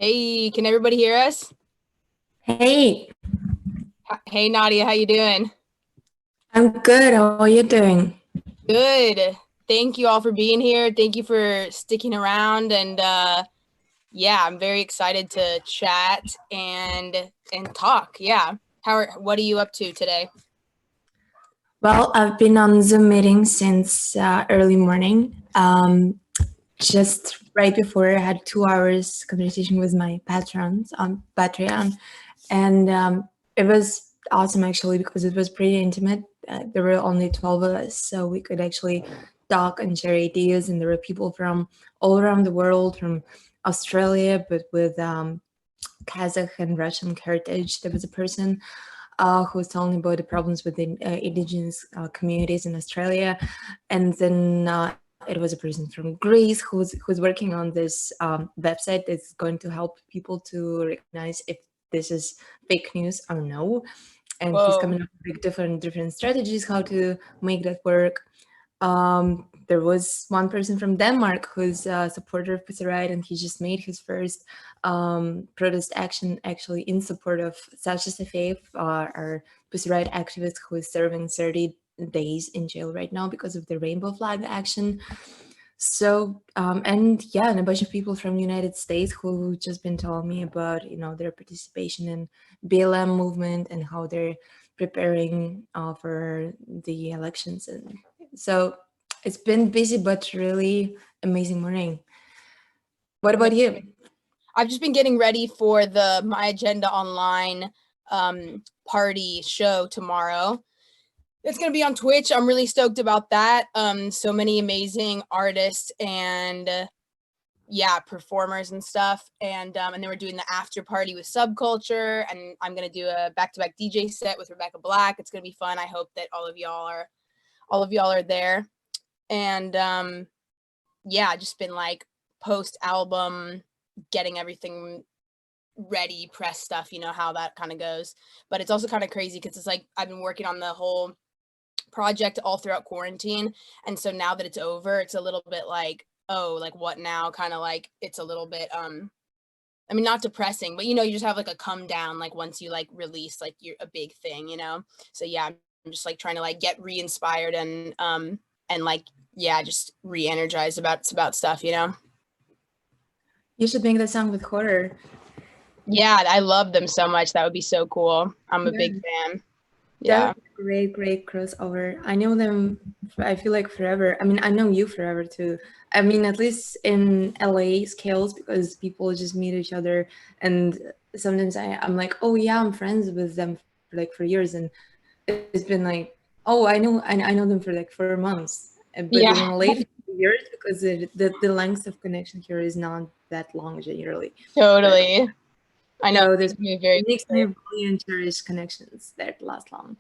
Hey, can everybody hear us? Hey, Hey, Nadya, how you doing? I'm good. How are you doing? Good. Thank you all for being here. Thank you for sticking around and yeah, I'm very excited to chat and talk. Yeah. What are you up to today? Well, I've been on Zoom meetings since early morning. Just right before I had 2 hours conversation with my patrons on Patreon, and it was awesome actually because it was pretty intimate. There were only 12 of us, so we could actually talk and share ideas. And there were people from all around the world, from Australia, but with Kazakh and Russian heritage. There was a person who was telling about the problems with the indigenous communities in Australia, and then it was a person from Greece who's working on this website that's going to help people to recognize if this is fake news or no. And he's Whoa. coming up with different strategies how to make that work. There was one person from Denmark who's a supporter of Pussy Riot, and he just made his first protest action actually in support of Sasha Safeev, our Pussy Riot activist who is serving 30 days in jail right now because of the rainbow flag action. So, and yeah, and a bunch of people from the United States who just been telling me about, their participation in BLM movement and how they're preparing for the elections. And so it's been busy, but really amazing morning. What about you? I've just been getting ready for the My Agenda Online party show tomorrow. It's going to be on Twitch. I'm really stoked about that. So many amazing artists and yeah, performers and stuff. And then we're doing the after party with Subculture, and I'm going to do a back-to-back DJ set with Rebecca Black. It's going to be fun. I hope that all of y'all are there. And yeah, just been like post album getting everything ready, press stuff, you know how that kind of goes. But it's also kind of crazy because it's like I've been working on the whole project all throughout quarantine, and so now that it's over, it's a little bit like, oh, like what now, kind of like it's a little bit I mean, not depressing, but you just have like a come down like once you like release like you're a big thing. So yeah, I'm just like trying to like get re-inspired and like yeah, just re-energized about stuff. You should make that song with horror. Yeah, I love them so much. That would be so cool. I'm a big Yeah. fan. That Yeah. would be a great crossover. I know them, I feel like forever. I mean, I know you forever too. I mean, at least in LA scales, because people just meet each other. And sometimes I'm like, oh yeah, I'm friends with them for like for years. And it's been like, oh, I know them for like 4 months. But in Yeah, LA for years, because the length of connection here is not that long generally. But totally. I know so there's things move very it makes me quickly. really and cherish connections that last long.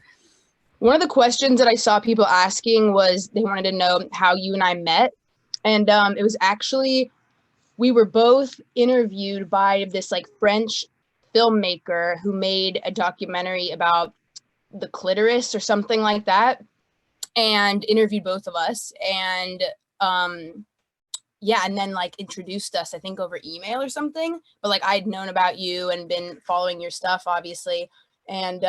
One of the questions that I saw people asking was they wanted to know how you and I met. And it was actually, we were both interviewed by this like French filmmaker who made a documentary about the clitoris or something like that, and interviewed both of us. And um, yeah, and then like introduced us, I think over email or something. But like I'd known about you and been following your stuff, obviously. And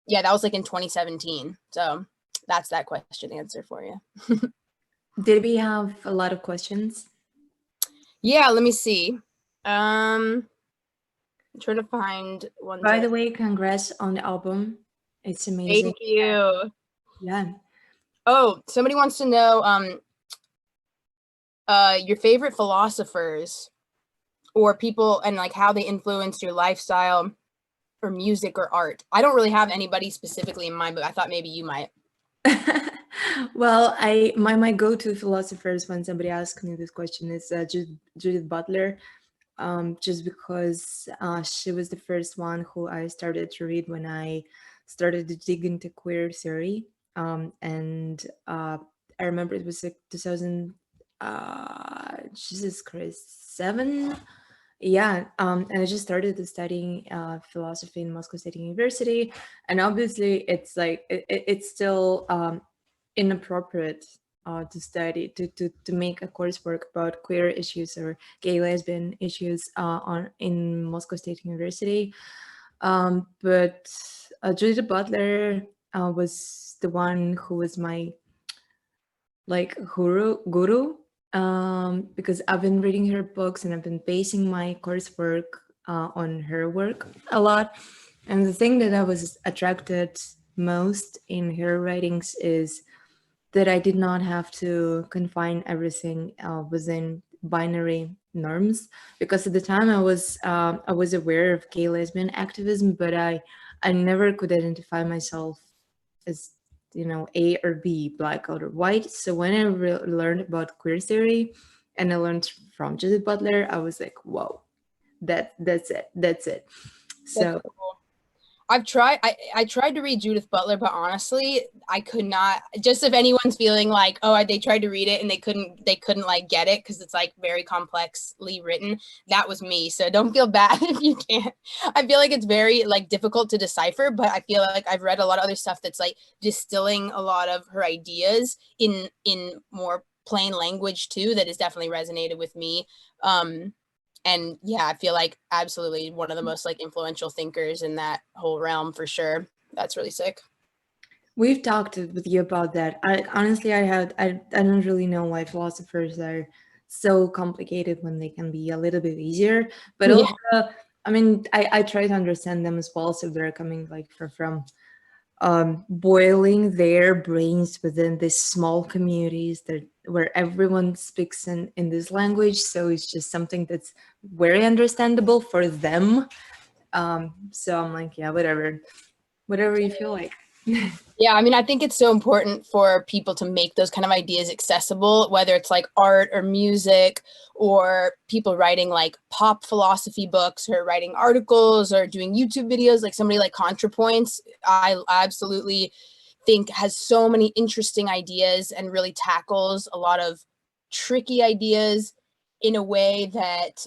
yeah, that was like in 2017. So that's that question answer for you. Did we have a lot of questions? Yeah, let me see. I'm trying to find ones By that the way, congrats on the album. It's amazing. thank you. Yeah. Oh, somebody wants to know your favorite philosophers or people and like how they influenced your lifestyle or music or art. I don't really have anybody specifically in mind, but I thought maybe you might. Well, my go-to philosophers when somebody asks me this question is Judith Butler, just because she was the first one who I started to read when I started to dig into queer theory. And I remember it was like 2000, Jesus Christ, 7. Yeah, and I just started studying philosophy in Moscow State University, and obviously it's like it's still inappropriate to study to make a coursework about queer issues or gay lesbian issues on in Moscow State University. But Judith Butler was the one who was my like guru, because I've been reading her books and I've been basing my coursework on her work a lot. And the thing that I was attracted most in her writings is that I did not have to confine everything within binary norms, because at the time I was aware of gay lesbian activism, but I never could identify myself as, you know, A or B, black or white. So when I learned about queer theory and I learned from Judith Butler, I was like, whoa, that's it. So That's cool. I've tried, I tried to read Judith Butler, but honestly, I could not. Just if anyone's feeling like, oh, they tried to read it and they couldn't like get it because it's like very complexly written, that was me. So don't feel bad if you can't. I feel like it's very like difficult to decipher, but I feel like I've read a lot of other stuff that's like distilling a lot of her ideas in more plain language too, that has definitely resonated with me. And yeah, I feel like absolutely one of the most like influential thinkers in that whole realm for sure. That's really sick. we've talked with you about that. I honestly, I don't really know why philosophers are so complicated when they can be a little bit easier. But Yeah. also, I mean, I try to understand them as well. So they're coming like from boiling their brains within these small communities that where everyone speaks in this language. So it's just something that's very understandable for them. So I'm like, yeah, whatever you feel like. Yeah, I mean, I think it's so important for people to make those kind of ideas accessible, whether it's like art or music or people writing like pop philosophy books or writing articles or doing YouTube videos, like somebody like Contra Points. I absolutely think has so many interesting ideas and really tackles a lot of tricky ideas in a way that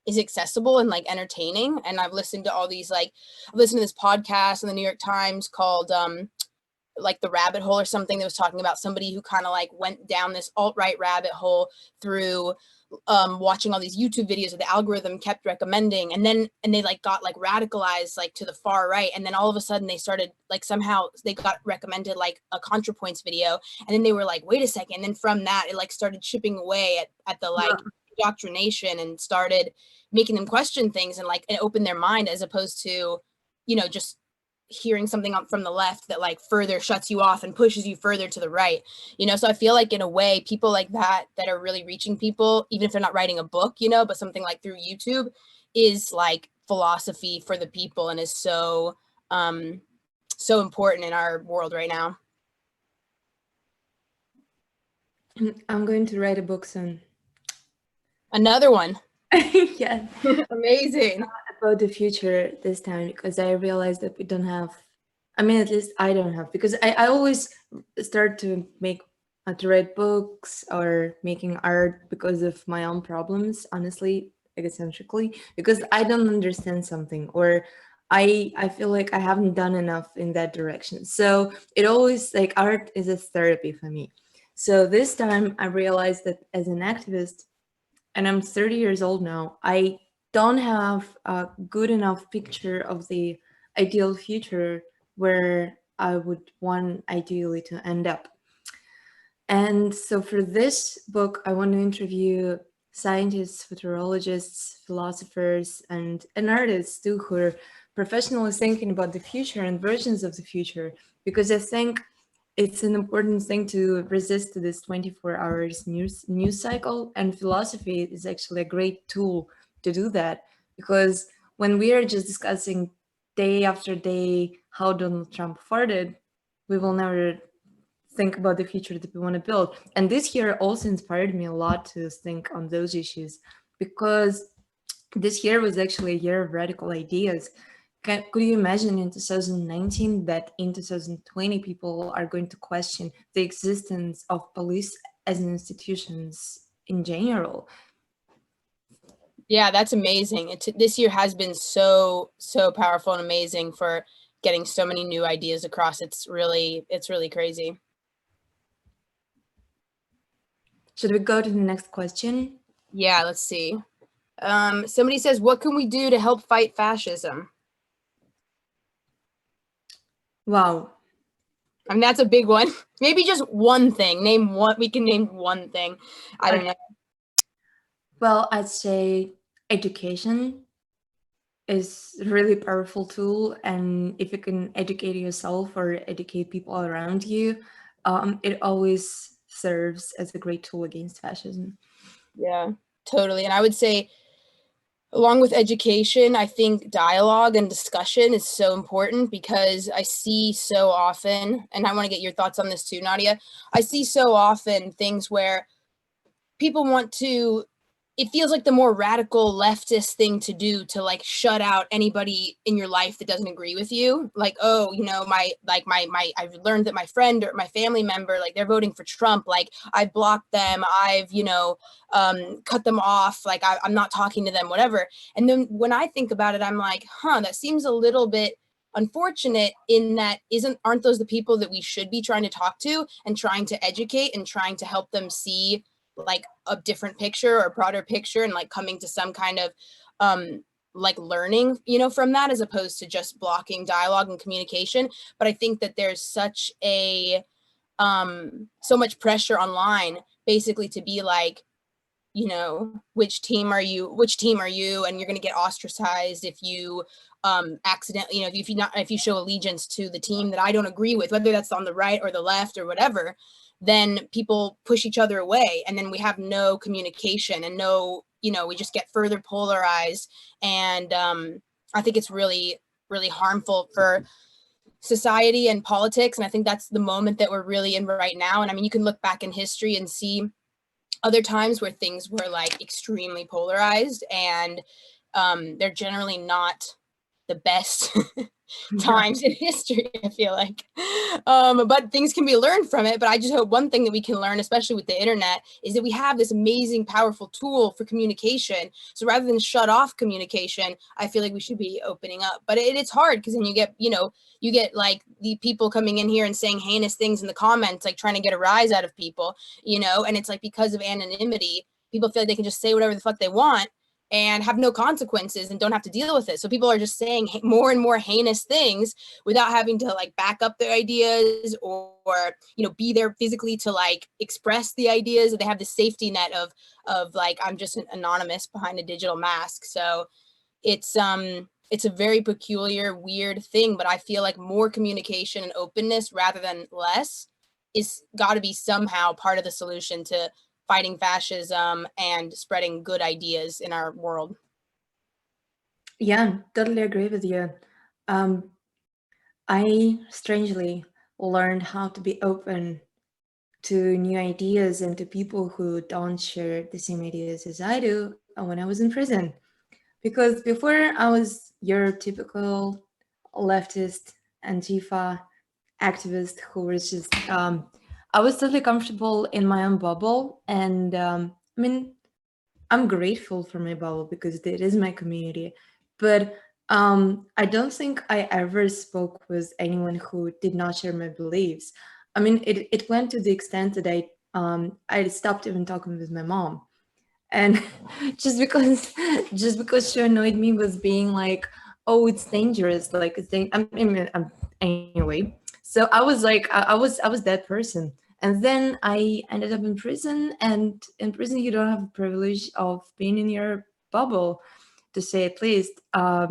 is accessible and like entertaining. And I've listened to all these like I've listened to this podcast in the New York Times called like the rabbit hole or something that was talking about somebody who kind of like went down this alt-right rabbit hole through watching all these YouTube videos that the algorithm kept recommending, and they like got like radicalized like to the far right, and then all of a sudden they started like somehow they got recommended like a Contra Points video, and then they were like, wait a second, and then from that it like started chipping away at the like indoctrination and started making them question things and like it opened their mind as opposed to, you know, just hearing something from the left that like further shuts you off and pushes you further to the right, you know. So I feel like in a way people like that are really reaching people, even if they're not writing a book, you know, but something like through YouTube is like philosophy for the people and is so so important in our world right now. I'm going to write a book soon. Another one. Yeah. Amazing. About the future this time, because I realized that we don't have, I mean, at least I don't have, because I always start to make to write books or making art because of my own problems, honestly, egocentrically, because I don't understand something, or I feel like I haven't done enough in that direction. So it always, like, art is a therapy for me. So this time I realized that as an activist, and I'm 30 years old now, I don't have a good enough picture of the ideal future where I would want ideally to end up. And so for this book, I want to interview scientists, futurologists, philosophers, and artists too, who are professionally thinking about the future and versions of the future, because I think it's an important thing to resist to this 24 hours news cycle, and philosophy is actually a great tool to do that, because when we are just discussing day after day how Donald Trump farted, we will never think about the future that we want to build. And this year also inspired me a lot to think on those issues, because this year was actually a year of radical ideas. Could you imagine in 2019 that in 2020 people are going to question the existence of police as an institutions in general? Yeah, that's amazing. This year has been so powerful and amazing for getting so many new ideas across. It's really crazy. Should we go to the next question? Yeah, let's see. Somebody says, what can we do to help fight fascism? Wow. I mean, that's a big one. Maybe just one thing. Name one. We can name one thing. I don't know. Well, I'd say education is a really powerful tool, and if you can educate yourself or educate people around you, it always serves as a great tool against fascism. Yeah, totally. And I would say, along with education, I think dialogue and discussion is so important, because I see so often, and I want to get your thoughts on this too, Nadya. I see so often things where people want to, it feels like the more radical leftist thing to do to like shut out anybody in your life that doesn't agree with you. Like, oh, you know, I've learned that my friend or my family member, like they're voting for Trump. Like I've blocked them. I've, cut them off. Like I'm not talking to them, whatever. And then when I think about it, I'm like, that seems a little bit unfortunate, in that aren't those the people that we should be trying to talk to and trying to educate and trying to help them see like a different picture or broader picture, and like coming to some kind of like learning, from that, as opposed to just blocking dialogue and communication. But I think that there's such a so much pressure online, basically, to be like, which team are you, and you're going to get ostracized if you accidentally, if you show allegiance to the team that I don't agree with, whether that's on the right or the left or whatever. Then people push each other away, and then we have no communication and no, we just get further polarized. And I think it's really, really harmful for society and politics. And I think that's the moment that we're really in right now. And I mean, you can look back in history and see other times where things were like extremely polarized, and they're generally not the best times in history, I feel like. But things can be learned from it. But I just hope one thing that we can learn, especially with the internet, is that we have this amazing, powerful tool for communication. So rather than shut off communication, I feel like we should be opening up. But it's hard, because then you get like the people coming in here and saying heinous things in the comments, like trying to get a rise out of people, and it's like, because of anonymity, people feel like they can just say whatever the fuck they want and have no consequences and don't have to deal with it. So people are just saying more and more heinous things without having to like back up their ideas, or be there physically to like express the ideas. They have the safety net of like, I'm just an anonymous behind a digital mask. So it's a very peculiar, weird thing, but I feel like more communication and openness rather than less is got to be somehow part of the solution to fighting fascism and spreading good ideas in our world. Yeah, totally agree with you. I strangely learned how to be open to new ideas and to people who don't share the same ideas as I do when I was in prison. Because before, I was your typical leftist Antifa activist who was just, I was totally comfortable in my own bubble. And I mean, I'm grateful for my bubble because it is my community. But I don't think I ever spoke with anyone who did not share my beliefs. I mean, it went to the extent that I stopped even talking with my mom. And just because she annoyed me with being like, oh, it's dangerous, like anyway. So I was like, I was that person. And then I ended up in prison, and in prison you don't have the privilege of being in your bubble, to say at least. I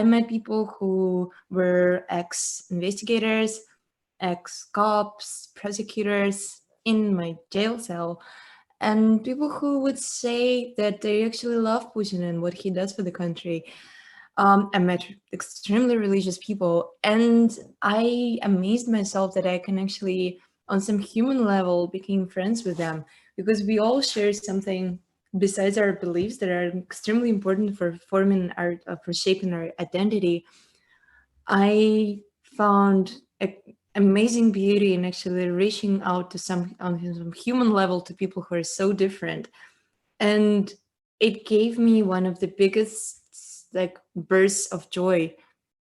met people who were ex-investigators, ex-cops, prosecutors in my jail cell, and people who would say that they actually love Putin and what he does for the country. I met extremely religious people, and I amazed myself that I can actually, on some human level, become friends with them, because we all share something besides our beliefs that are extremely important for forming our, for shaping our identity. I found amazing beauty in actually reaching out to some, on some human level, to people who are so different. And it gave me one of the biggest like bursts of joy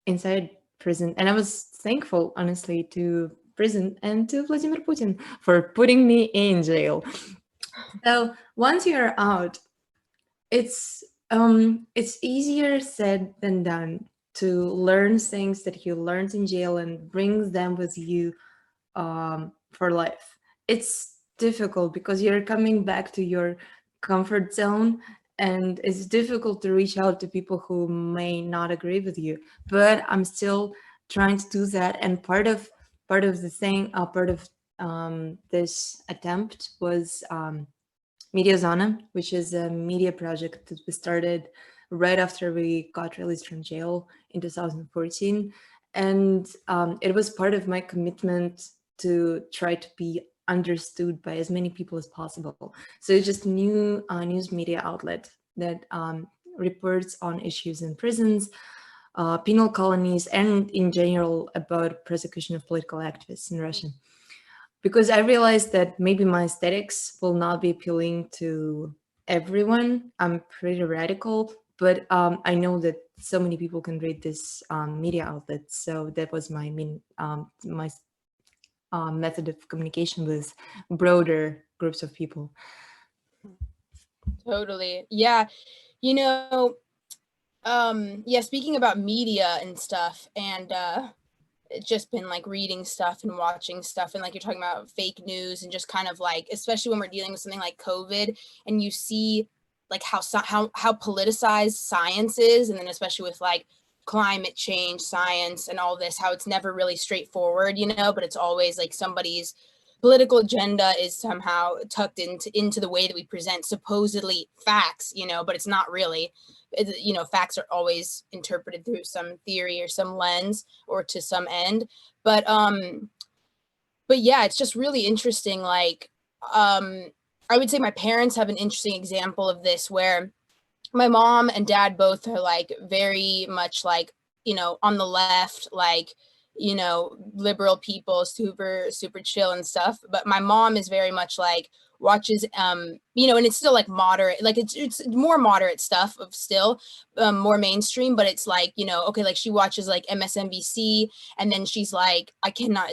inside prison. And I was thankful, honestly, to prison and to Vladimir Putin for putting me in jail. So once you're out, it's easier said than done to learn things that you learned in jail and bring them with you for life. It's difficult because you're coming back to your comfort zone, and it's difficult to reach out to people who may not agree with you. But I'm still trying to do that, and part of this attempt was Media Zona, which is a media project that we started right after we got released from jail in 2014. And it was part of my commitment to try to be understood by as many people as possible. So it's just new news media outlet that reports on issues in prisons, penal colonies, and in general about persecution of political activists in Russia. Because I realized that maybe my aesthetics will not be appealing to everyone. I'm pretty radical, but I know that so many people can read this media outlet. So that was my method of communication with broader groups of people. Totally. Yeah. You know, yeah, speaking about media and stuff, and just been like reading stuff and watching stuff, and like you're talking about fake news, and just kind of like, especially when we're dealing with something like COVID, and you see like how politicized science is, and then especially with like climate change science and all this, how it's never really straightforward, but it's always like somebody's political agenda is somehow tucked into the way that we present supposedly facts, but it's not really. Facts are always interpreted through some theory or some lens or to some end. But yeah, it's just really interesting. Like, I would say my parents have an interesting example of this, where my mom and dad both are like very much like, on the left, like, liberal people, super, super chill and stuff. But my mom is very much like watches, and it's still like moderate, like it's more moderate stuff of still, more mainstream, but it's like, okay, like she watches like MSNBC, and then she's like,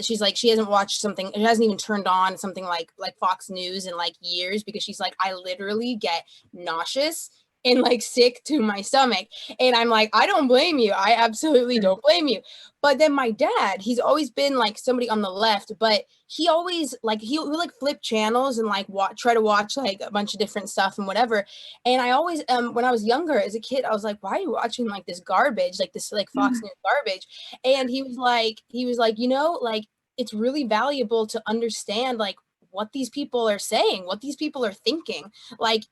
she's like, she hasn't watched something, it hasn't even turned on something like Fox News in like years, because she's like, I literally get nauseous and like sick to my stomach. And I'm like, I don't blame you. I absolutely don't blame you. But then my dad, he's always been like somebody on the left, but he always like, he'll like flip channels and like try to watch like a bunch of different stuff and whatever. And I always, when I was younger as a kid, I was like, why are you watching like this garbage, like this like Fox News garbage? And he was like, like, it's really valuable to understand like what these people are saying, what these people are thinking. Like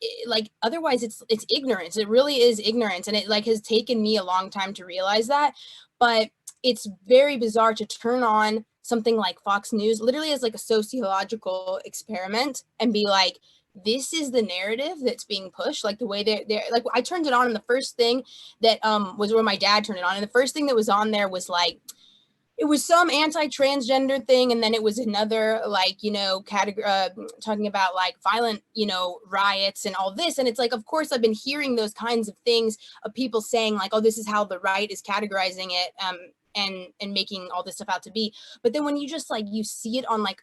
otherwise it's ignorance. It really is ignorance, and it like has taken me a long time to realize that. But it's very bizarre to turn on something like Fox News literally as like a sociological experiment and be like, this is the narrative that's being pushed. Like the way they're like, I turned it on, and the first thing that was where my dad turned it on, and the first thing that was on there was like, it was some anti-transgender thing, and then it was another like, category, talking about like violent, riots and all this. And it's like, of course I've been hearing those kinds of things of people saying like, oh, this is how the right is categorizing it, and making all this stuff out to be. But then when you just like, you see it on like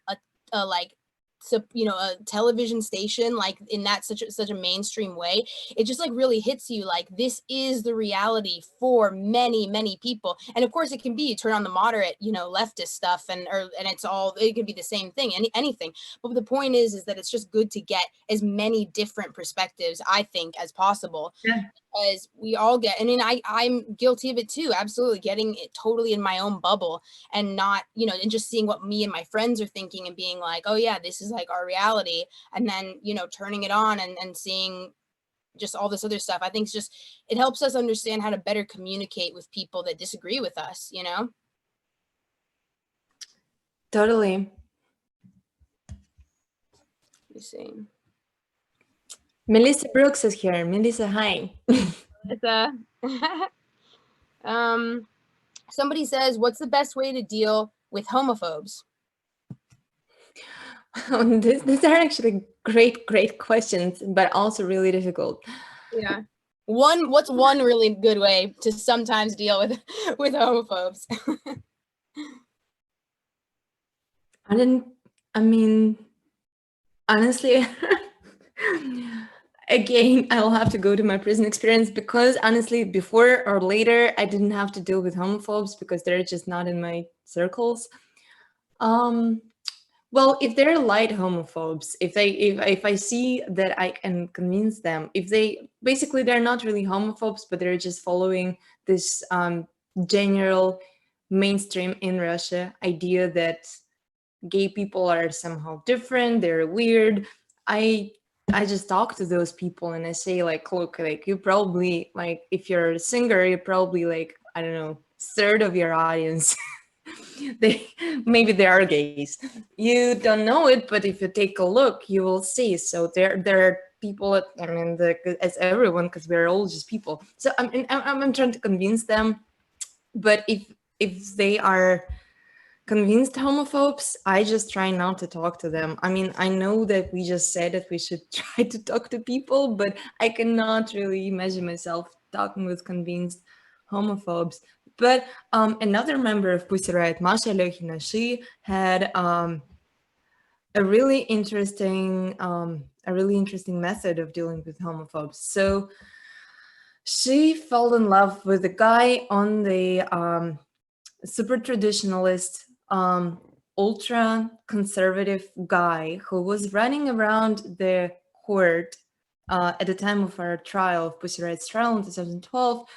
a like, so a television station, like in that such a mainstream way, it just like really hits you like, this is the reality for many people. And of course it can be, you turn on the moderate, leftist stuff, and it's all, it could be the same thing, anything. But the point is that it's just good to get as many different perspectives, I think, as possible. Yeah. As we all get, I mean, I'm guilty of it too, absolutely, getting it totally in my own bubble, and not, and just seeing what me and my friends are thinking and being like, oh yeah, this is like our reality. And then, turning it on and seeing just all this other stuff. I think it's just, it helps us understand how to better communicate with people that disagree with us, Totally. Let me see. Melissa Brooks is here. Melissa, hi. It's somebody says, what's the best way to deal with homophobes? These are actually great questions, but also really difficult. Yeah. What's one really good way to sometimes deal with homophobes? I mean, honestly, Again, I'll have to go to my prison experience because honestly, before or later, I didn't have to deal with homophobes because they're just not in my circles. Um, well, if they're light homophobes, if I see that I can convince them, if they basically they're not really homophobes, but they're just following this general mainstream in Russia idea that gay people are somehow different, they're weird. I just talk to those people and I say like, look, like you probably like if you're a singer, you're probably like, I don't know, third of your audience. they maybe they are gays. You don't know it, but if you take a look, you will see. So there are people. I mean, as everyone, because we're all just people. So I'm trying to convince them. But if they are convinced homophobes, I just try not to talk to them. I mean, I know that we just said that we should try to talk to people, but I cannot really imagine myself talking with convinced homophobes. But another member of Pussy Riot, Masha Lyokhina, she had a really interesting method of dealing with homophobes. So she fell in love with a guy on the super traditionalist, ultra conservative guy who was running around the court at the time of our trial, of Pussy Riot's trial in 2012,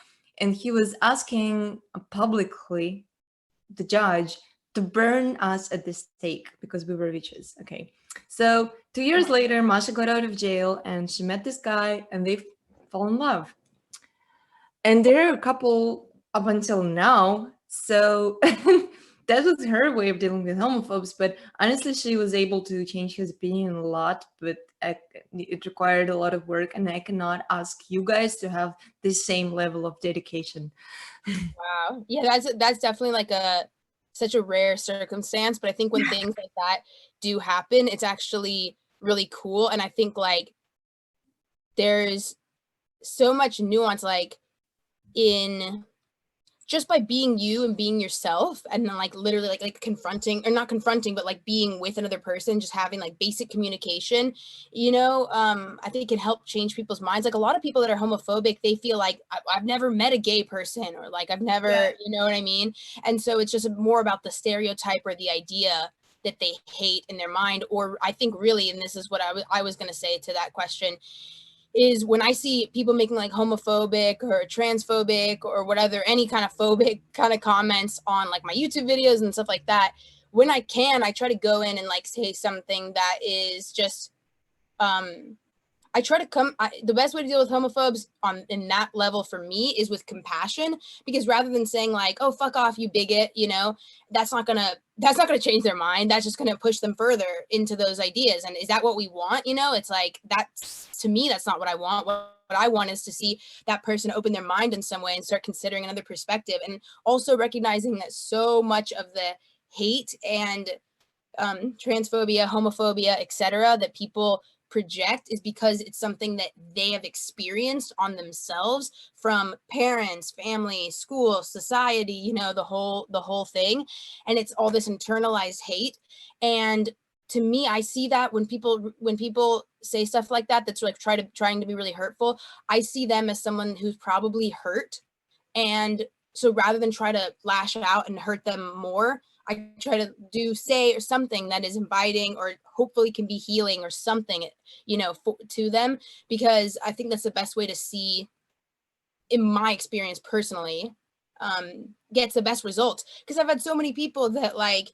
and he was asking publicly the judge to burn us at the stake because we were witches. Okay, so 2 years later, Masha got out of jail and she met this guy, and they fell in love. And they're a couple up until now. So that was her way of dealing with homophobes. But honestly, she was able to change his opinion a lot, but it required a lot of work. And I cannot ask you guys to have the same level of dedication. Wow. Yeah, that's definitely like such a rare circumstance. But I think when things like that do happen, it's actually really cool. And I think like there's so much nuance, like in just by being you and being yourself, and then like literally like confronting, or not confronting, but like being with another person, just having like basic communication, I think it can help change people's minds. Like a lot of people that are homophobic, they feel like I've never met a gay person, or like I've never, Yeah. you know what I mean? And so it's just more about the stereotype or the idea that they hate in their mind. Or I think really, and this is what I was going to say to that question, is when I see people making like homophobic or transphobic or whatever, any kind of phobic kind of comments on like my YouTube videos and stuff like that, when I can, I try to go in and like say something that is just, I try to the best way to deal with homophobes in that level for me is with compassion, because rather than saying like, oh, fuck off, you bigot, that's not gonna change their mind. That's just gonna push them further into those ideas. And is that what we want? It's like, that's, to me, that's not what I want. What I want is to see that person open their mind in some way and start considering another perspective, and also recognizing that so much of the hate and transphobia, homophobia, etc., that people project is because it's something that they have experienced on themselves from parents, family, school, society, the whole thing. And it's all this internalized hate. And to me, I see that when people say stuff like that, that's like trying to be really hurtful, I see them as someone who's probably hurt. And so rather than try to lash out and hurt them more, I try to say or something that is inviting or hopefully can be healing or something, to them, because I think that's the best way to see, in my experience personally, gets the best results. Because I've had so many people that like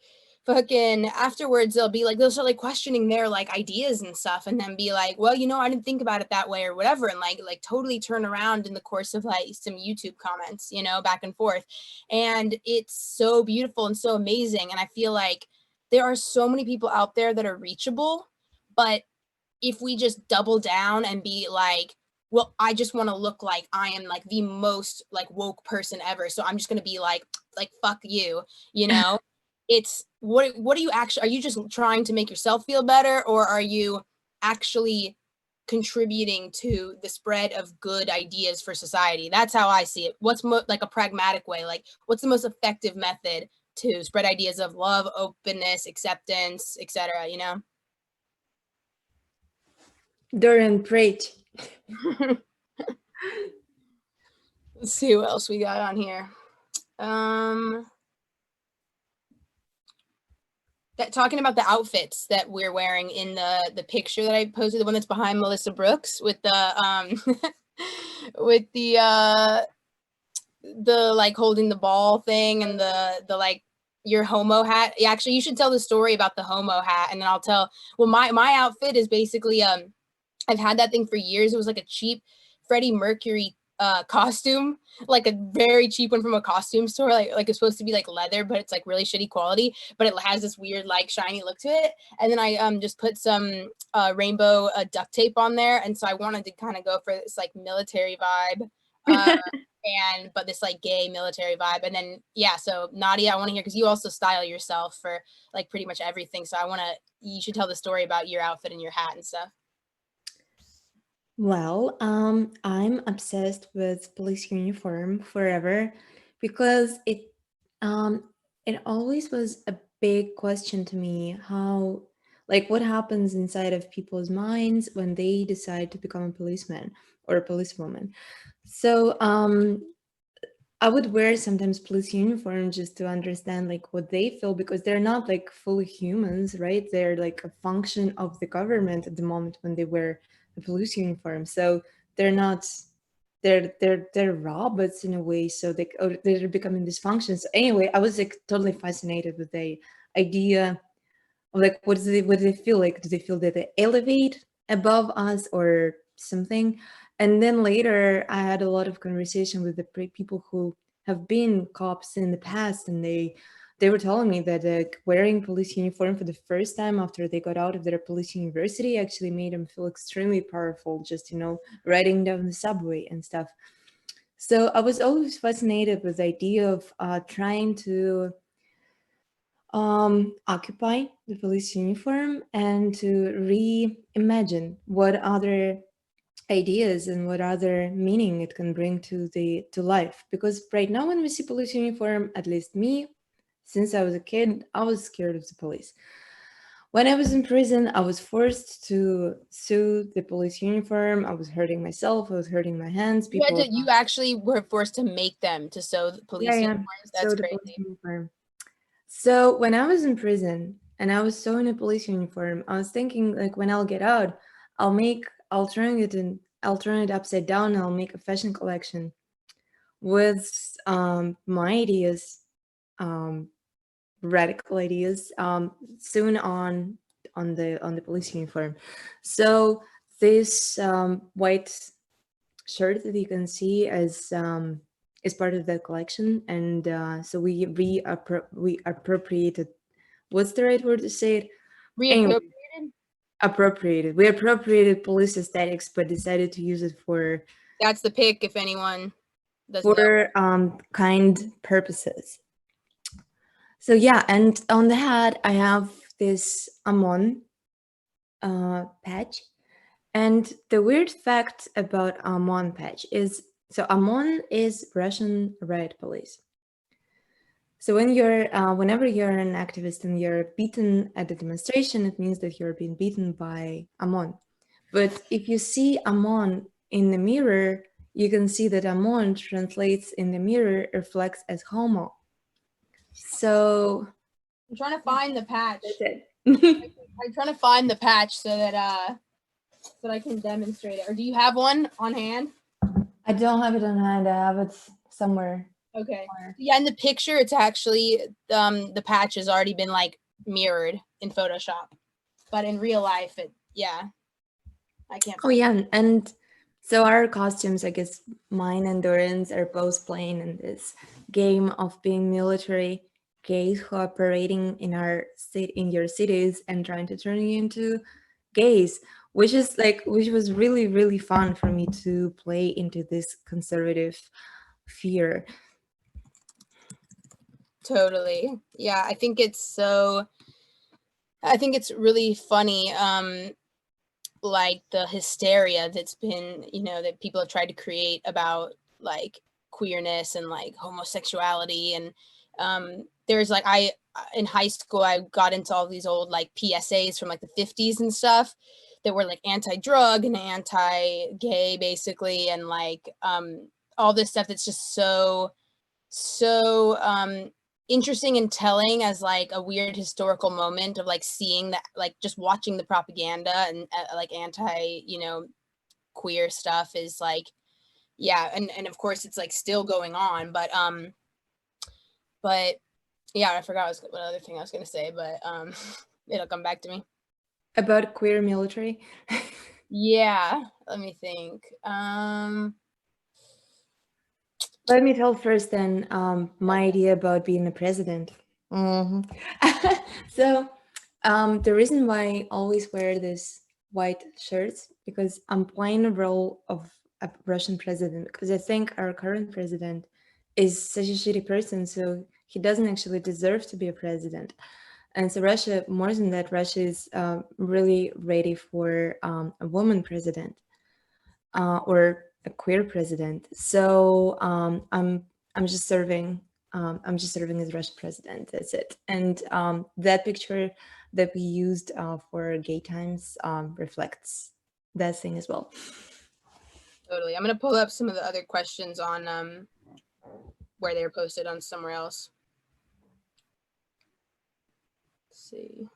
fucking afterwards they'll start like questioning their like ideas and stuff, and then be like, well, I didn't think about it that way or whatever, and like totally turn around in the course of like some YouTube comments, back and forth. And it's so beautiful and so amazing. And I feel like there are so many people out there that are reachable, but if we just double down and be like, well, I just want to look like I am like the most like woke person ever, so I'm just going to be like fuck you, it's what are you actually, are you just trying to make yourself feel better, or are you actually contributing to the spread of good ideas for society? That's how I see it. What's like a pragmatic way, like what's the most effective method to spread ideas of love, openness, acceptance, etc., Dorian, preach. Let's see what else we got on here. Talking about the outfits that we're wearing in the picture that I posted, the one that's behind Melissa Brooks with the with the like holding the ball thing and the like your homo hat. Yeah, actually, you should tell the story about the homo hat, and then I'll tell. Well, my outfit is basically I've had that thing for years. It was like a cheap Freddie Mercury costume, like a very cheap one from a costume store. Like it's supposed to be like leather, but it's like really shitty quality. But it has this weird like shiny look to it. And then I just put some rainbow duct tape on there, and so I wanted to kind of go for this like military vibe. But this like gay military vibe. And then yeah, so Nadya, I want to hear, because you also style yourself for like pretty much everything. So you should tell the story about your outfit and your hat and stuff. Well, I'm obsessed with police uniform forever because it always was a big question to me how, like, what happens inside of people's minds when they decide to become a policeman or a policewoman. So I would wear sometimes police uniform just to understand like what they feel, because they're not like fully humans, right? They're like a function of the government at the moment when they wear a police uniform. So they're not they're robots in a way. So they're becoming dysfunctions. So anyway, I was like totally fascinated with the idea of like what do they feel like? Do they feel that they elevate above us or something? And then later, I had a lot of conversation with the people who have been cops in the past, and they were telling me that wearing police uniform for the first time after they got out of their police university actually made them feel extremely powerful, just, riding down the subway and stuff. So I was always fascinated with the idea of trying to occupy the police uniform and to reimagine what other ideas and what other meaning it can bring to life. Because right now when we see police uniform, at least me, since I was a kid, I was scared of the police. When I was in prison, I was forced to sew the police uniform. I was hurting myself, I was hurting my hands. You actually were forced to make them to sew the police uniforms. That's sew the police uniform. So when I was in prison and I was sewing a police uniform, I was thinking like when I'll get out, I'll turn it upside down. And I'll make a fashion collection with my ideas, radical ideas, soon on the police uniform. So this white shirt that you can see is part of the collection, and so we appropriated. What's the right word to say it? Anyway, appropriated. We appropriated police aesthetics, but decided to use it for. That's the pick, if anyone doesn't for know. Kind purposes. So yeah, and on the hat I have this Amon patch. And the weird fact about Amon patch is, so Amon is Russian riot police. So whenever you're an activist and you're beaten at a demonstration, it means that you're being beaten by Amon. But if you see Amon in the mirror, you can see that Amon translates in the mirror, reflects as homo. So I'm trying to find the patch. That's it. I'm trying to find the patch so that I can demonstrate it. Or do you have one on hand? I don't have it on hand. I have it somewhere. Okay. Yeah, in the picture, it's actually the patch has already been like mirrored in Photoshop, but in real life, I can't. Oh yeah, and so our costumes, I guess mine and Dorian's, are both playing in this game of being military gays who are operating in your cities and trying to turn you into gays, which was really, really fun for me to play into this conservative fear. Totally. Yeah, I think it's really funny, like the hysteria that's been, that people have tried to create about like queerness and like homosexuality. And there's like, in high school, I got into all these old like PSAs from like the 50s and stuff that were like anti-drug and anti-gay basically, and like all this stuff that's just so interesting and telling as like a weird historical moment of like seeing that, like just watching the propaganda and like anti, you know, queer stuff is like, yeah, and of course it's like still going on, but yeah, I forgot what other thing I was gonna say, but it'll come back to me. About queer military? Yeah, let me think. Let me tell first then my idea about being a president. So the reason why I always wear this white shirts, because I'm playing the role of a Russian president, because I think our current president is such a shitty person, so he doesn't actually deserve to be a president. And so Russia, more than that, Russia is really ready for a woman president or a queer president. So I'm just serving. I'm just serving as Russian president. That's it. And that picture that we used for gay times reflects that thing as well. Totally. I'm gonna pull up some of the other questions on where they were posted on somewhere else. Let's see.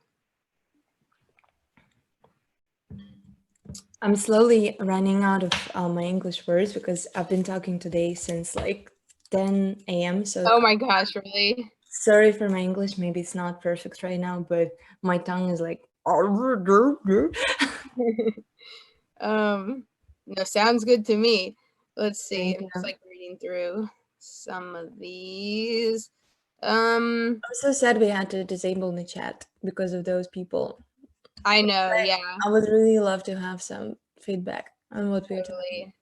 I'm slowly running out of my English words because I've been talking today since like 10 a.m. So oh my gosh, really? Sorry for my English. Maybe it's not perfect right now, but my tongue is like. No, sounds good to me. Let's see. Thank I'm you. just like reading through some of these. I'm so sad we had to disable the chat because of those people. I know, yeah. I would really love to have some feedback on what we're talking.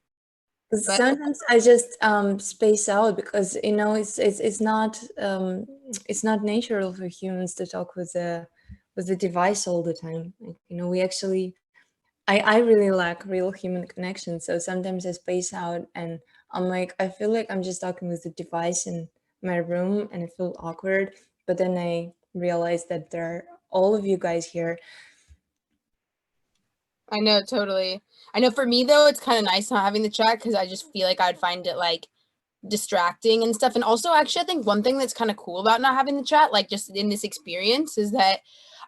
But Sometimes I just space out because you know it's not natural for humans to talk with the device all the time. Like, you know, we actually I really lack real human connection. So sometimes I space out and I'm like, I feel like I'm just talking with the device in my room and I feel awkward. But then I realize that there are all of you guys here. I know, totally. I know for me though, it's kind of nice not having the chat because I just feel like I'd find it like distracting and stuff. And also, actually, I think one thing that's kind of cool about not having the chat, like just in this experience, is that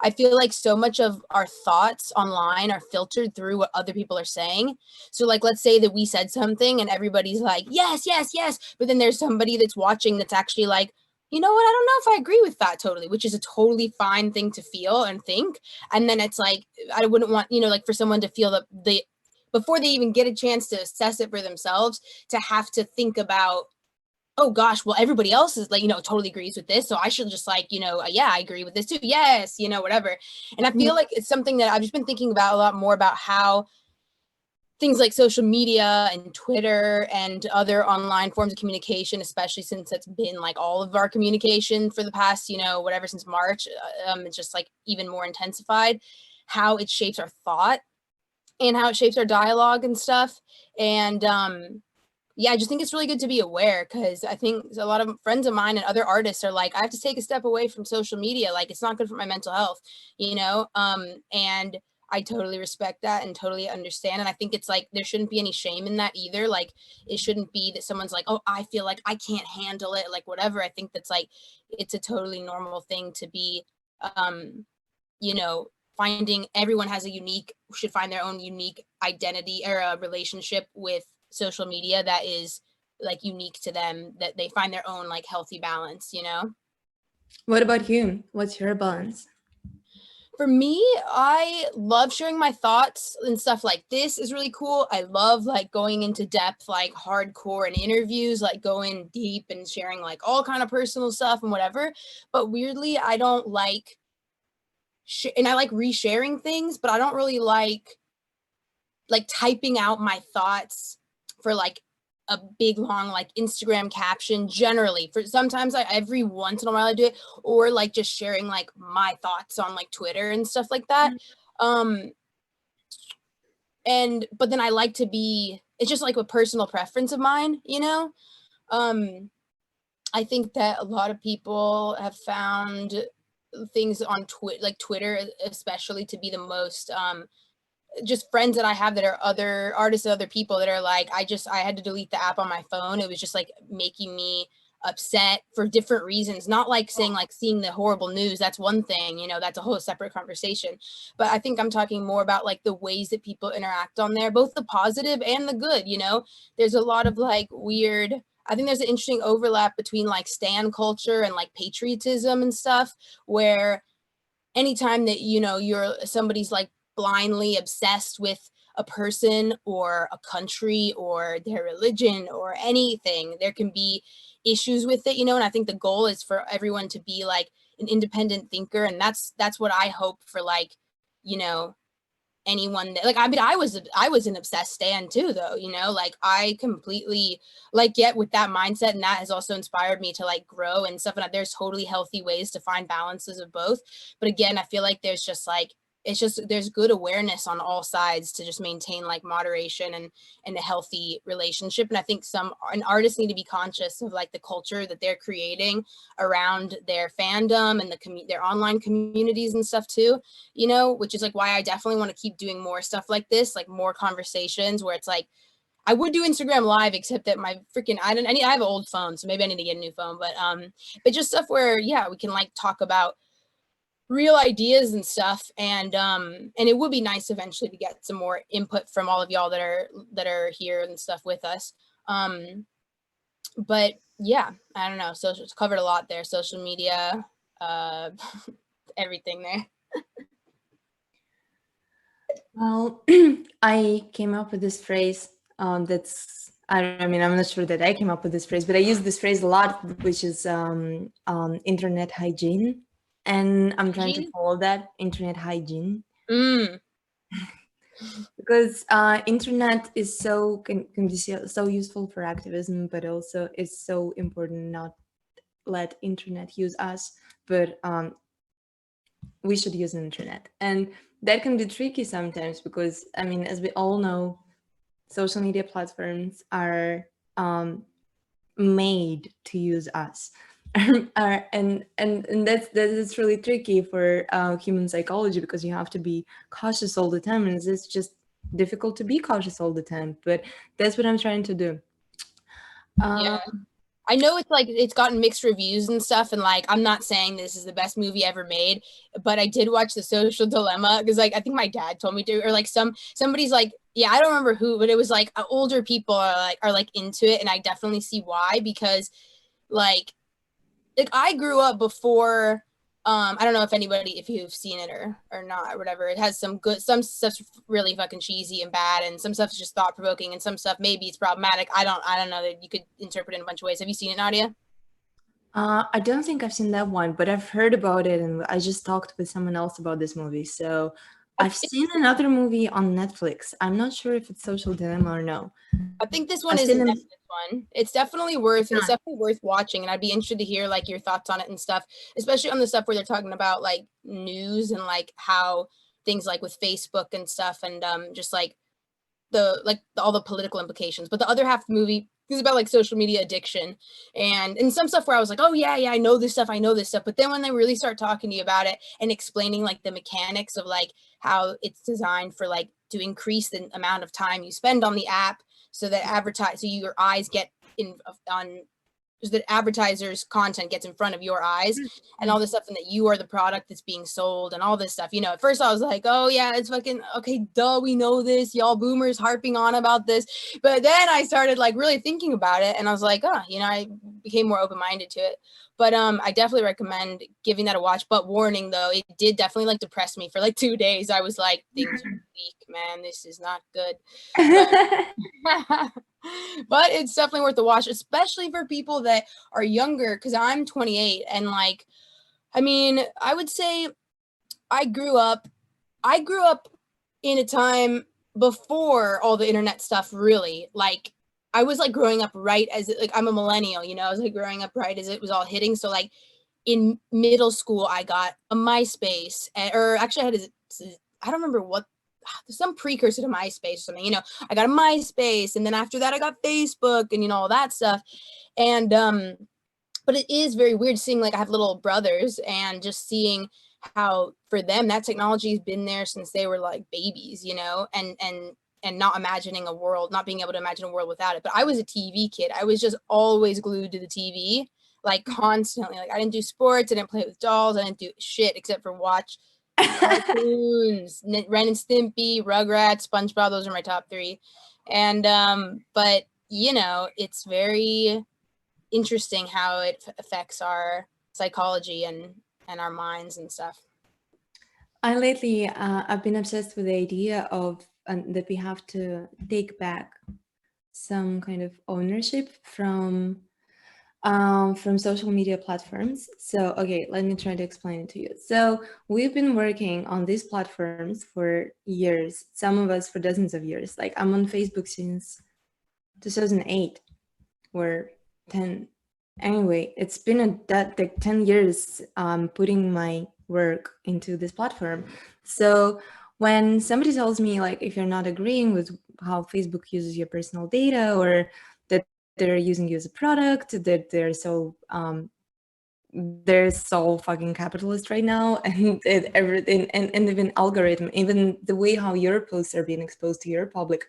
I feel like so much of our thoughts online are filtered through what other people are saying. So, like, let's say that we said something and everybody's like, yes, yes, yes. But then there's somebody that's watching that's actually like, you know what? I don't know if I agree with that totally, which is a totally fine thing to feel and think. And then it's like, I wouldn't want, you know, like for someone to feel that before they even get a chance to assess it for themselves, to have to think about, oh gosh, well, everybody else is like, you know, totally agrees with this. So I should just like, you know, yeah, I agree with this too. Yes, you know, whatever. And I feel like it's something that I've just been thinking about a lot more about how things like social media and Twitter and other online forms of communication, especially since it's been like all of our communication for the past, you know, whatever, since March, it's just like even more intensified, how it shapes our thought and how it shapes our dialogue and stuff. And yeah, I just think it's really good to be aware because I think a lot of friends of mine and other artists are like, I have to take a step away from social media. Like, it's not good for my mental health, you know? And I totally respect that and totally understand. And I think it's like, there shouldn't be any shame in that either. Like, it shouldn't be that someone's like, oh, I feel like I can't handle it, like whatever. I think that's like, it's a totally normal thing to be, you know, finding everyone has a unique, should find their own unique identity or a relationship with social media that is like unique to them, that they find their own like healthy balance, you know? What about you? What's your balance? For me, I love sharing my thoughts and stuff like this is really cool. I love like going into depth, like hardcore in interviews, like going deep and sharing like all kind of personal stuff and whatever. But weirdly, I don't like, and I like resharing things, but I don't really like typing out my thoughts for like a big long like Instagram caption. Generally, for sometimes every once in a while I do it, or like just sharing like my thoughts on like Twitter and stuff like that. But then I like to be, it's just like a personal preference of mine, you know? I think that a lot of people have found things on Twitter especially, to be the most just friends that I have that are other artists, other people that are like, I had to delete the app on my phone. It was just like making me upset for different reasons, not like saying like seeing the horrible news. That's one thing, you know, that's a whole separate conversation. But I think I'm talking more about like the ways that people interact on there, both the positive and the good, you know. There's a lot of like weird, I think there's an interesting overlap between like stan culture and like patriotism and stuff, where anytime that, you know, somebody's like blindly obsessed with a person or a country or their religion or anything, there can be issues with it, you know. And I think the goal is for everyone to be like an independent thinker, and that's what I hope for, like, you know, anyone that, like, I mean, I was an obsessed stan too, though, you know, like I completely like get with that mindset, and that has also inspired me to like grow and stuff. And there's totally healthy ways to find balances of both. But again, I feel like there's just like, it's just, there's good awareness on all sides to just maintain like moderation and a healthy relationship. And I think artists need to be conscious of like the culture that they're creating around their fandom and their online communities and stuff too, you know, which is like why I definitely want to keep doing more stuff like this, like more conversations where it's like, I would do Instagram live, except that my freaking, I have an old phone, so maybe I need to get a new phone, but just stuff where, yeah, we can like talk about real ideas and stuff. And it would be nice eventually to get some more input from all of y'all that are here and stuff with us. But yeah, I don't know. So it's covered a lot there. Social media, everything there. Well, I came up with this phrase that's, I mean, I'm not sure that I came up with this phrase, but I use this phrase a lot, which is internet hygiene. And I'm trying to follow that, internet hygiene. Because internet is can be so useful for activism, but also it's so important not let internet use us, but we should use the internet. And that can be tricky sometimes because, I mean, as we all know, social media platforms are made to use us. and that's really tricky for human psychology, because you have to be cautious all the time, and it's just difficult to be cautious all the time. But that's what I'm trying to do. Yeah, I know it's like it's gotten mixed reviews and stuff, and like I'm not saying this is the best movie ever made, but I did watch The Social Dilemma because like I think my dad told me to, or like somebody's like, yeah, I don't remember who, but it was like older people are like into it, and I definitely see why, because like I grew up before, I don't know if you've seen it or not or whatever. It has some stuff's really fucking cheesy and bad, and some stuff's just thought provoking, and some stuff maybe it's problematic. I don't know, that you could interpret it in a bunch of ways. Have you seen it, Nadya? I don't think I've seen that one, but I've heard about it, and I just talked with someone else about this movie. So I've seen another movie on Netflix. I'm not sure if it's Social Dilemma or no. I think this one is the Netflix one. It's definitely worth watching, and I'd be interested to hear like your thoughts on it and stuff, especially on the stuff where they're talking about like news and like how things like with Facebook and stuff, and just like all the political implications. But the other half of the movie is about like social media addiction and some stuff where I was like, oh yeah, I know this stuff. But then when they really start talking to you about it and explaining like the mechanics of like how it's designed for like to increase the amount of time you spend on the app, so that your eyes get on that advertisers' content gets in front of your eyes and all this stuff, and that you are the product that's being sold and all this stuff. You know, at first I was like, oh yeah, it's fucking okay, duh, we know this, y'all boomers harping on about this. But then I started like really thinking about it, and I was like, oh, you know, I became more open-minded to it. But I definitely recommend giving that a watch. But warning though, it did definitely like depress me for like 2 days. I was like, things are weak, man, this is not good. But it's definitely worth the watch, especially for people that are younger, because I'm 28, and like, I mean, I would say I grew up in a time before all the internet stuff, really. Like, I was like growing up right as like I'm a millennial, you know, I was like growing up right as it was all hitting. So like in middle school, I got a MySpace, or actually I don't remember what, some precursor to MySpace or something, you know. I got a MySpace, and then after that I got Facebook, and you know, all that stuff. And but it is very weird seeing like I have little brothers and just seeing how for them that technology has been there since they were like babies, you know, and not imagining a world, not being able to imagine a world without it. But I was a TV kid. I was just always glued to the TV, like constantly. Like I didn't do sports, I didn't play with dolls, I didn't do shit except for watch cartoons, Ren and Stimpy, Rugrats, SpongeBob. Those are my top three. And but you know, it's very interesting how it affects our psychology and our minds and stuff. I lately, I've been obsessed with the idea of that we have to take back some kind of ownership from social media platforms. So, okay, let me try to explain it to you. So, we've been working on these platforms for years, some of us for dozens of years. Like, I'm on Facebook since 2008 or 10. Anyway, it's been like 10 years putting my work into this platform. So, when somebody tells me, like, if you're not agreeing with how Facebook uses your personal data, or that they're using you as a product, that they're so fucking capitalist right now, and everything, and even algorithm, even the way how your posts are being exposed to your public,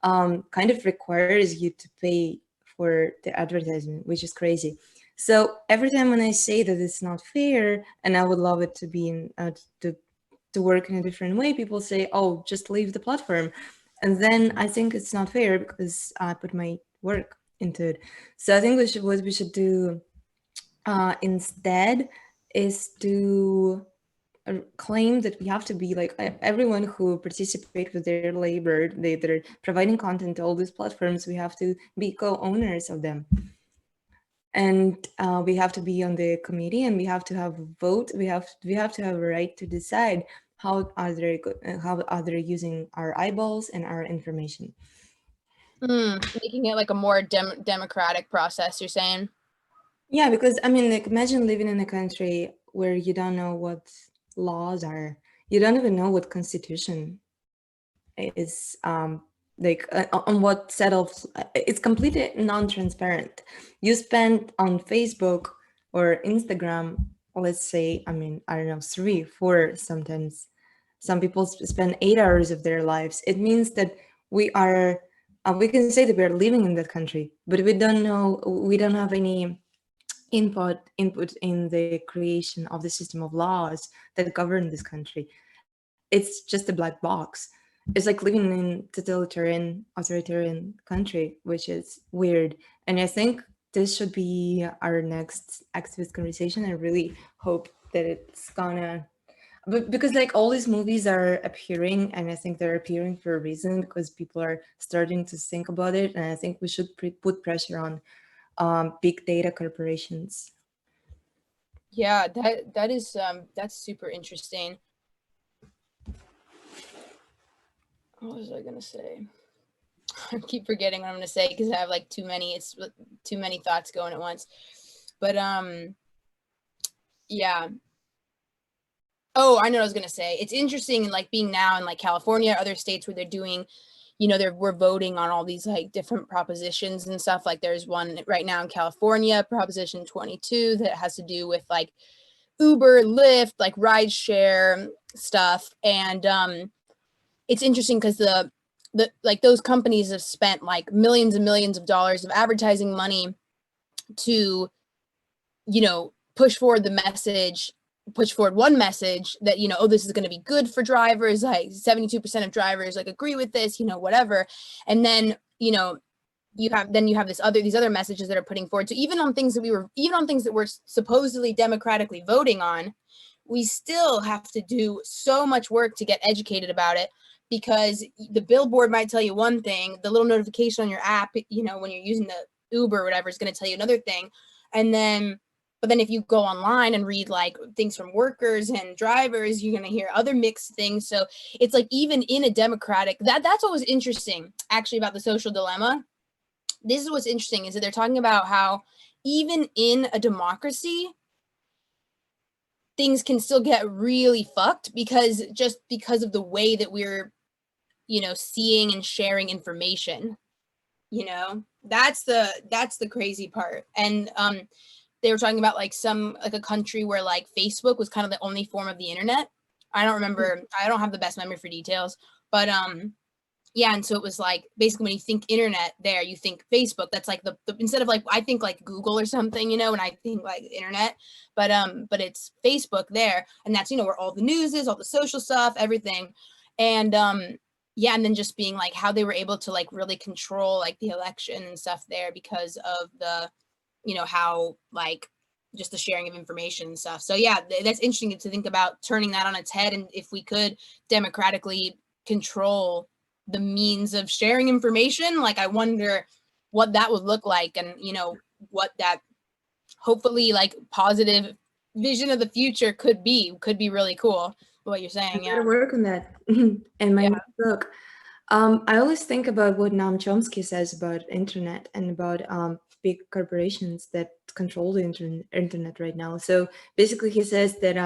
kind of requires you to pay for the advertisement, which is crazy. So every time when I say that it's not fair, and I would love it to be to work in a different way, people say, "Oh, just leave the platform," and then I think it's not fair because I put my work into it. So I think what we should do instead is to claim that we have to be like everyone who participate with their labor, they're providing content to all these platforms, we have to be co-owners of them, and we have to be on the committee, and we have to have a vote, we have to have a right to decide how are they using our eyeballs and our information. Making it like a more democratic process, you're saying? Yeah, because I mean, like, imagine living in a country where you don't know what laws are, you don't even know what constitution is, like on what set of, it's completely non-transparent. You spend on Facebook or Instagram, let's say, I mean, I don't know, 3 4, sometimes some people spend 8 hours of their lives. It means that we are, we can say that we are living in that country, but we don't know, we don't have any input in the creation of the system of laws that govern this country. It's just a black box. It's like living in totalitarian, authoritarian country, which is weird. And I think this should be our next activist conversation. I really hope that it's gonna, because like all these movies are appearing, and I think they're appearing for a reason, because people are starting to think about it, and I think we should put pressure on big data corporations. Yeah, that is that's super interesting. What was I gonna say? I keep forgetting what I'm gonna say because I have like too many thoughts going at once. But yeah. Oh, I know what I was gonna say. It's interesting, like being now in like California, other states where they're doing, you know, we're voting on all these like different propositions and stuff. Like there's one right now in California, Proposition 22, that has to do with like Uber, Lyft, like ride share stuff. And it's interesting because the like those companies have spent like millions and millions of dollars of advertising money to, you know, push forward one message that, you know, oh, this is going to be good for drivers, like 72% of drivers like agree with this, you know, whatever. And then, you know, you have these other messages that are putting forward. So even on things that we're supposedly democratically voting on, we still have to do so much work to get educated about it, because the billboard might tell you one thing, the little notification on your app, you know, when you're using the Uber or whatever, is going to tell you another thing. And then, but then if you go online and read like things from workers and drivers, you're going to hear other mixed things. So it's like, even in a democratic, that's what was interesting actually about the social dilemma. This is what's interesting, is that they're talking about how even in a democracy, things can still get really fucked because of the way that we're, you know, seeing and sharing information. You know, that's the crazy part. And they were talking about like a country where like Facebook was kind of the only form of the internet. I don't remember. I don't have the best memory for details, but yeah, and so it was like basically when you think internet there, you think Facebook. That's like the instead of like I think like Google or something, you know, and I think like internet, but it's Facebook there, and that's, you know, where all the news is, all the social stuff, everything, and yeah, and then just being like how they were able to like really control like the election and stuff there because of the, you know, how like just the sharing of information and stuff. So yeah, that's interesting to think about turning that on its head, and if we could democratically control the means of sharing information, like I wonder what that would look like, and you know what that hopefully like positive vision of the future could be really cool. What you're saying. I gotta work on that in my Yeah. next book. I always think about what Noam Chomsky says about internet and about big corporations that control the internet right now. So basically, he says that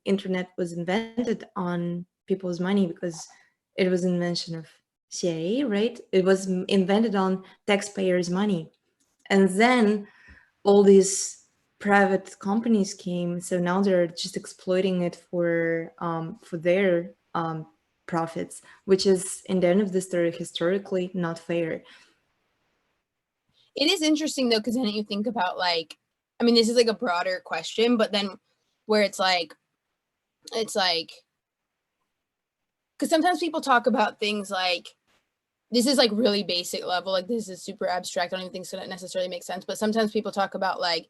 internet was invented on people's money because it was an invention of CIA, right? It was invented on taxpayers' money, and then all these private companies came. So now they're just exploiting it for their profits, which is, in the end of the story, historically not fair. It is interesting though, because then you think about like, I mean, this is like a broader question, but then where it's like, because sometimes people talk about things like, this is like really basic level, like this is super abstract, I don't even think it's gonna necessarily make sense, but sometimes people talk about like,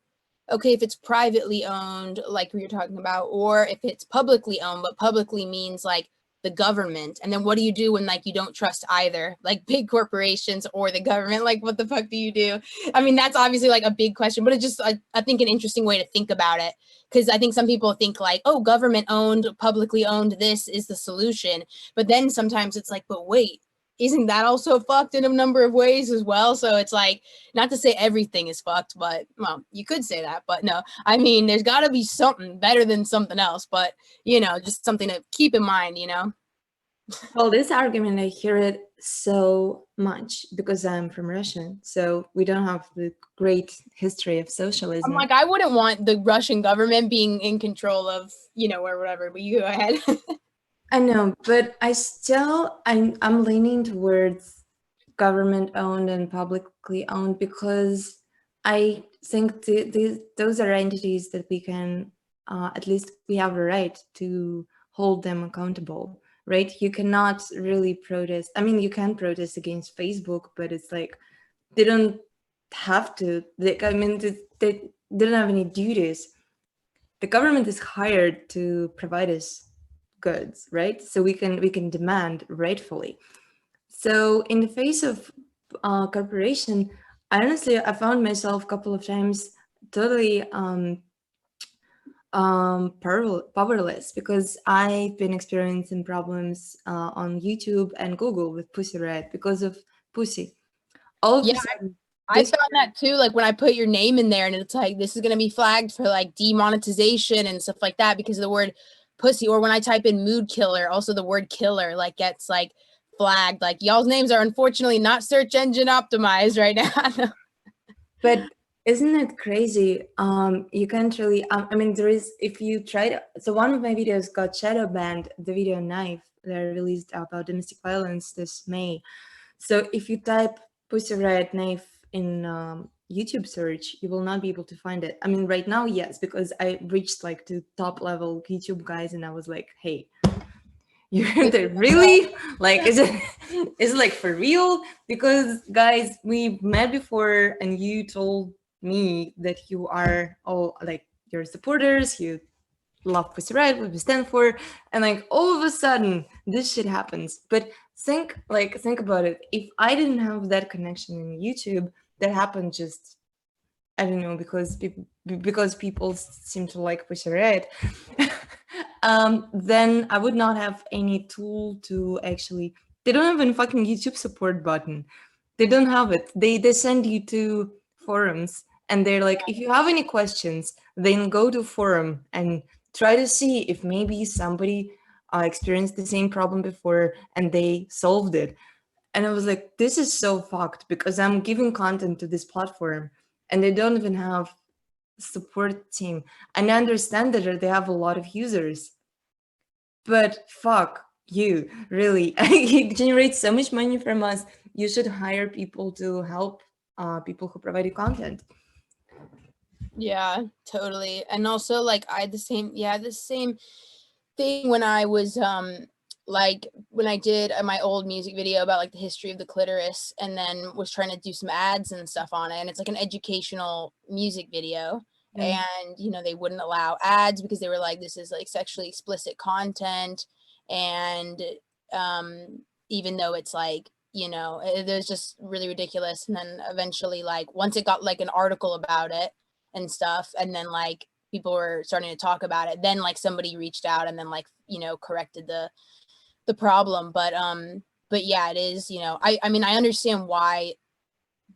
okay, if it's privately owned, like we were talking about, or if it's publicly owned, but publicly means like the government, and then what do you do when like you don't trust either, like big corporations or the government, like what the fuck do you do? I mean, that's obviously like a big question, but it's just I think an interesting way to think about it, because I think some people think like, oh, government owned, publicly owned, this is the solution, but then sometimes it's like, but wait, isn't that also fucked in a number of ways as well? So it's like, not to say everything is fucked, but well, you could say that, but no, I mean, there's got to be something better than something else, but you know, just something to keep in mind, you know? Well, this argument, I hear it so much because I'm from Russia. So we don't have the great history of socialism. I'm like, I wouldn't want the Russian government being in control of, you know, or whatever, but you go ahead. I know, but I'm leaning towards government owned and publicly owned because I think those are entities that we can, at least we have a right to hold them accountable, right? You cannot really protest. I mean, you can protest against Facebook, but it's like they don't have to. I mean, they don't have any duties. The government is hired to provide us goods, right? So we can demand rightfully. So in the face of corporation, I found myself a couple of times totally powerless because I've been experiencing problems on YouTube and Google with Pussy Riot because of Pussy. All of a sudden, I found that too, like when I put your name in there and it's like, this is going to be flagged for like demonetization and stuff like that because of the word pussy, or when I type in mood killer, also the word killer like gets like flagged, like y'all's names are unfortunately not search engine optimized right now. But isn't it crazy? You can't really, I mean, there is, if you try to, so one of my videos got shadow banned, the video Knife that I released about domestic violence this May. So if you type Pussy Riot Knife in YouTube search, you will not be able to find it. I mean, right now, yes, because I reached like to top level YouTube guys and I was like, hey, you're there really? Like, is it like for real? Because guys, we met before and you told me that you are all like your supporters, you love Pussy Riot, what we stand for, and like all of a sudden this shit happens. But think about it. If I didn't have that connection in YouTube, that happened just, I don't know, because people seem to like Pussy Riot. Then I would not have any tool to actually. They don't have any fucking YouTube support button. They don't have it. They send you to forums and they're like, if you have any questions, then go to forum and try to see if maybe somebody experienced the same problem before and they solved it. And I was like, this is so fucked because I'm giving content to this platform and they don't even have support team. And I understand that they have a lot of users, but fuck you, really. It generates so much money from us. You should hire people to help people who provide you content. Yeah, totally. And also like I had the same thing when I was like when I did my old music video about like the history of the clitoris, and then was trying to do some ads and stuff on it, and it's like an educational music video. And you know, they wouldn't allow ads because they were like, this is like sexually explicit content. And even though it's like, you know, it was just really ridiculous. And then eventually, like once it got like an article about it and stuff, and then like people were starting to talk about it, then like somebody reached out and then like, you know, corrected the problem. But yeah, it is, you know, I mean, I understand why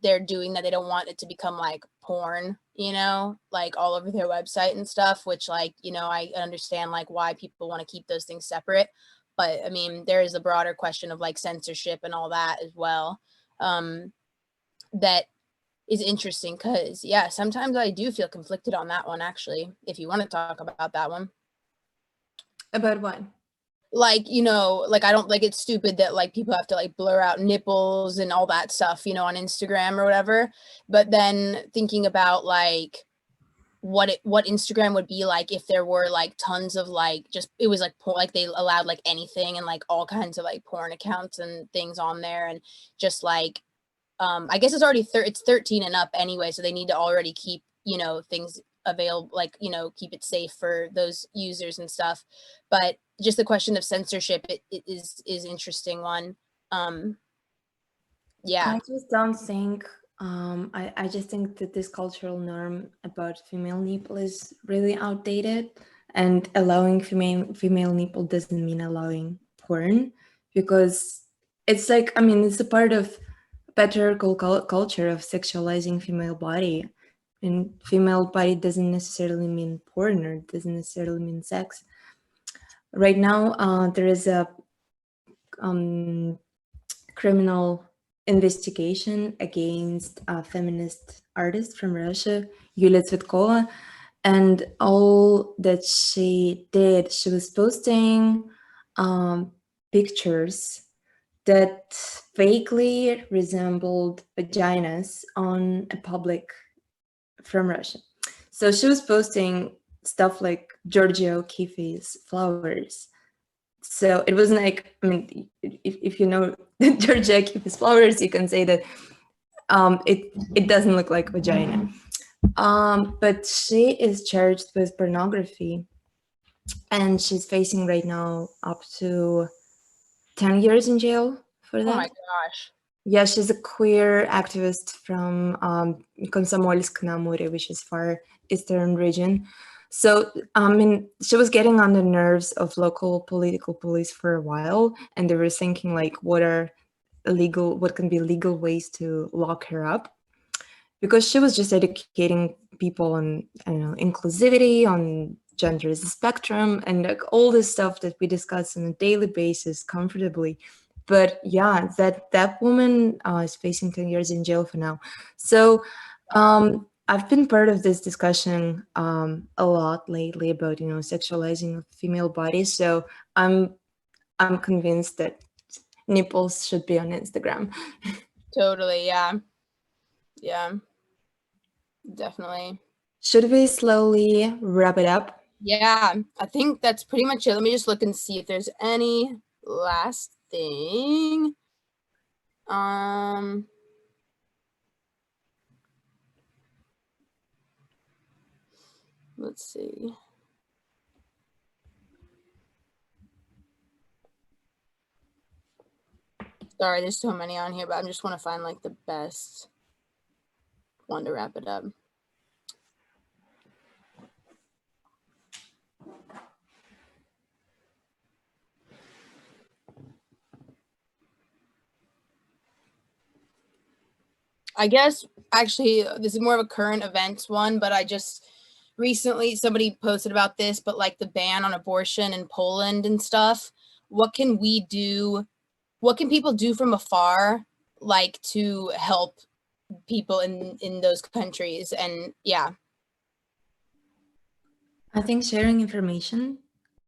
they're doing that. They don't want it to become like porn, you know, like all over their website and stuff, which like, you know, I understand like why people want to keep those things separate. But I mean, there is a broader question of like censorship and all that as well. That is interesting because, yeah, sometimes I do feel conflicted on that one, actually, if you want to talk about that one. About what? Like, you know, like I don't like, it's stupid that like people have to like blur out nipples and all that stuff, you know, on Instagram or whatever. But then thinking about like what Instagram would be like if there were like tons of like just, it was like like they allowed like anything and like all kinds of like porn accounts and things on there, and just like I guess it's already it's 13 and up anyway, so they need to already keep, you know, things available, like, you know, keep it safe for those users and stuff. But just the question of censorship, it is interesting one. Yeah. I just don't think, I just think that this cultural norm about female nipple is really outdated, and allowing female nipple doesn't mean allowing porn, because it's like, I mean, it's a part of patriarchal culture of sexualizing female body, and female body doesn't necessarily mean porn, or doesn't necessarily mean sex. Right now, there is a criminal investigation against a feminist artist from Russia, Yulia Tsvetkova, and all that she did, she was posting pictures that vaguely resembled vaginas on a public from Russia. So she was posting stuff like Georgia O'Keeffe's flowers. So it wasn't like, I mean, if you know Georgia O'Keeffe's flowers, you can say that it doesn't look like vagina. But she is charged with pornography, and she's facing right now up to 10 years in jail for that. Oh my gosh. Yeah, she's a queer activist from Komsomolsk na Amur, which is far eastern region. So, I mean, she was getting on the nerves of local political police for a while, and they were thinking like, what can be legal ways to lock her up? Because she was just educating people on, I don't know, inclusivity, on gender as a spectrum, and like all this stuff that we discuss on a daily basis comfortably. But yeah, that woman is facing 10 years in jail for now. So I've been part of this discussion a lot lately about, you know, sexualizing of female bodies. So I'm convinced that nipples should be on Instagram. Totally. Yeah. Yeah. Definitely. Should we slowly wrap it up? Yeah, I think that's pretty much it. Let me just look and see if there's any last thing. Let's see. Sorry, there's so many on here, but I just want to find like the best one to wrap it up. I guess actually this is more of a current events one, but I just recently somebody posted about this, but like the ban on abortion in Poland and stuff. What can we do? What can people do from afar, like to help people in those countries? And yeah. I think sharing information,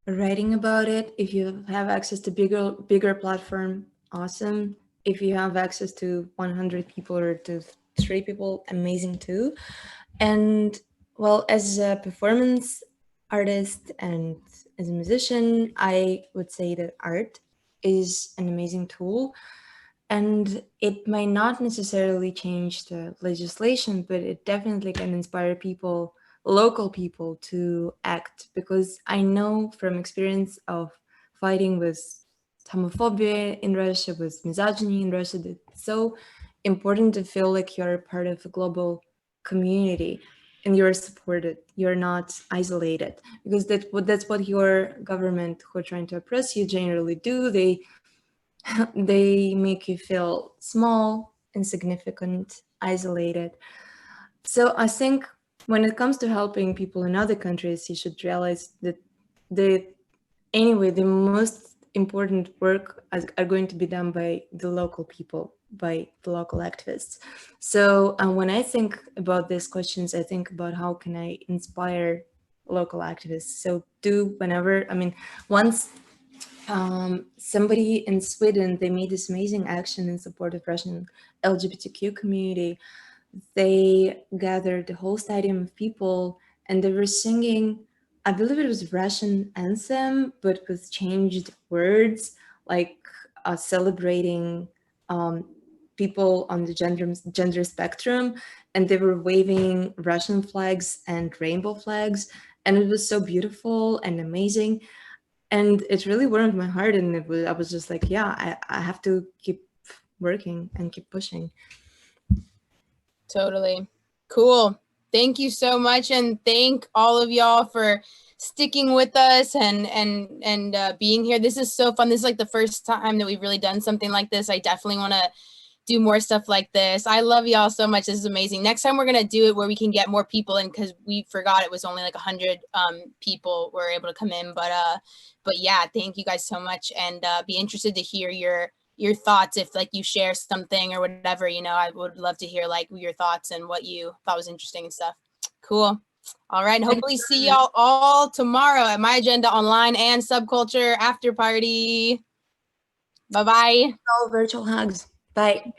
writing about it, if you have access to bigger platform, awesome. If you have access to 100 people or to 3 people, amazing too. And well, as a performance artist and as a musician, I would say that art is an amazing tool. And it might not necessarily change the legislation, but it definitely can inspire people, local people, to act. Because I know from experience of fighting with homophobia in Russia, with misogyny in Russia, that it's so important to feel like you're part of a global community and you're supported, you're not isolated, because that's what your government who are trying to oppress you generally do. They make you feel small, insignificant, isolated. So I think when it comes to helping people in other countries, you should realize that the the most important work are going to be done by the local people, by the local activists. So when I think about these questions, I think about how can I inspire local activists. So once somebody in Sweden, they made this amazing action in support of Russian LGBTQ community. They gathered the whole stadium of people and they were singing, I believe it was Russian anthem, but with changed words, like celebrating people on the gender spectrum. And they were waving Russian flags and rainbow flags. And it was so beautiful and amazing. And it really warmed my heart. And I was just like, yeah, I have to keep working and keep pushing. Totally. Cool. Thank you so much. And thank all of y'all for sticking with us and being here. This is so fun. This is like the first time that we've really done something like this. I definitely want to do more stuff like this. I love y'all so much. This is amazing. Next time we're going to do it where we can get more people in, because we forgot it was only like 100 people were able to come in. But yeah, thank you guys so much. And be interested to hear your thoughts. If like you share something or whatever, you know, I would love to hear like your thoughts and what you thought was interesting and stuff. Cool. All right. And hopefully see y'all all tomorrow at My Agenda Online and Subculture After Party. Bye-bye. All virtual hugs. Bye.